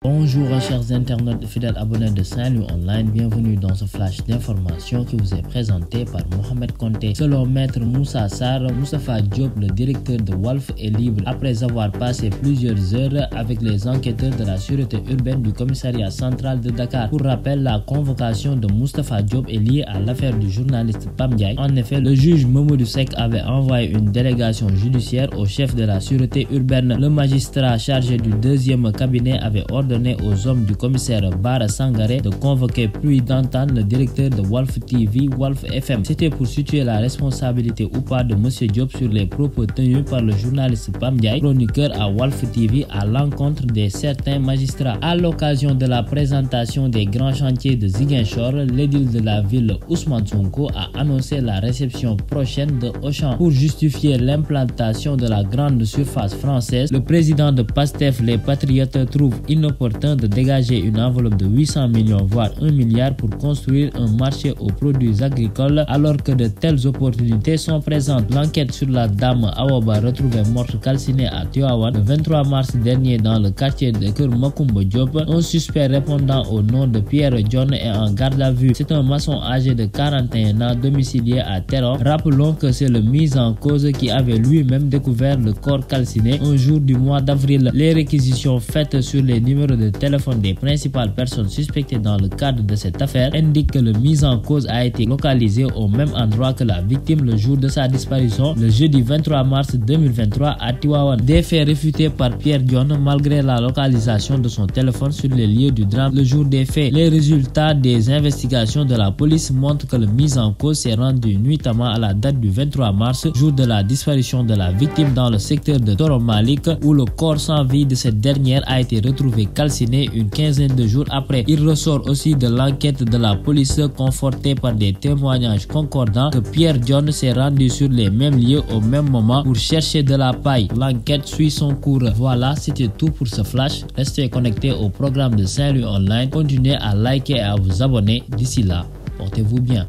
Bonjour chers internautes et fidèles abonnés de Saint-Louis Online, bienvenue dans ce flash d'information qui vous est présenté par Mohamed Conté. Selon Maître Moussa Sarr, Moustapha Diop, le directeur de Walf, est libre après avoir passé plusieurs heures avec les enquêteurs de la sûreté urbaine du commissariat central de Dakar. Pour rappel, la convocation de Moustapha Diop est liée à l'affaire du journaliste Pam Ndiaye. En effet, le juge Mamadou Seck avait envoyé une délégation judiciaire au chef de la sûreté urbaine. Le magistrat chargé du deuxième cabinet avait ordonné aux hommes du commissaire Bara Sangaré de convoquer puis d'entendre le directeur de Walf TV, Walf FM. C'était pour situer la responsabilité ou pas de M. Diop sur les propos tenus par le journaliste Pam Ndiaye, chroniqueur à Walf TV, à l'encontre de certains magistrats. À l'occasion de la présentation des grands chantiers de Ziguinchor, l'édile de la ville Ousmane Sonko a annoncé la réception prochaine de Auchan. Pour justifier l'implantation de la grande surface française, le président de PASTEF, les Patriotes, trouve inopportun de dégager une enveloppe de 800 millions voire 1 milliard pour construire un marché aux produits agricoles alors que de telles opportunités sont présentes. L'enquête sur la dame Awaba retrouvée morte calcinée à Tivaouane le 23 mars dernier dans le quartier de Keur Macoumba Diop. Un suspect répondant au nom de Pierre John est en garde à vue. C'est un maçon âgé de 41 ans domicilié à Téhéran. Rappelons que c'est le mis en cause qui avait lui-même découvert le corps calciné un jour du mois d'avril. Les réquisitions faites sur les numéros de téléphone des principales personnes suspectées dans le cadre de cette affaire indiquent que le mis en cause a été localisé au même endroit que la victime le jour de sa disparition, le jeudi 23 mars 2023 à Tivaouane. Des faits réfutés par Pierre John malgré la localisation de son téléphone sur les lieux du drame le jour des faits. Les résultats des investigations de la police montrent que le mis en cause s'est rendu nuitamment à la date du 23 mars, jour de la disparition de la victime dans le secteur de Toro Malik, où le corps sans vie de cette dernière a été retrouvé calciné une quinzaine de jours après. Il ressort aussi de l'enquête de la police confortée par des témoignages concordants que Pierre John s'est rendu sur les mêmes lieux au même moment pour chercher de la paille. L'enquête suit son cours. Voilà, c'était tout pour ce flash. Restez connectés au programme de Saint-Louis Online. Continuez à liker et à vous abonner. D'ici là, portez-vous bien.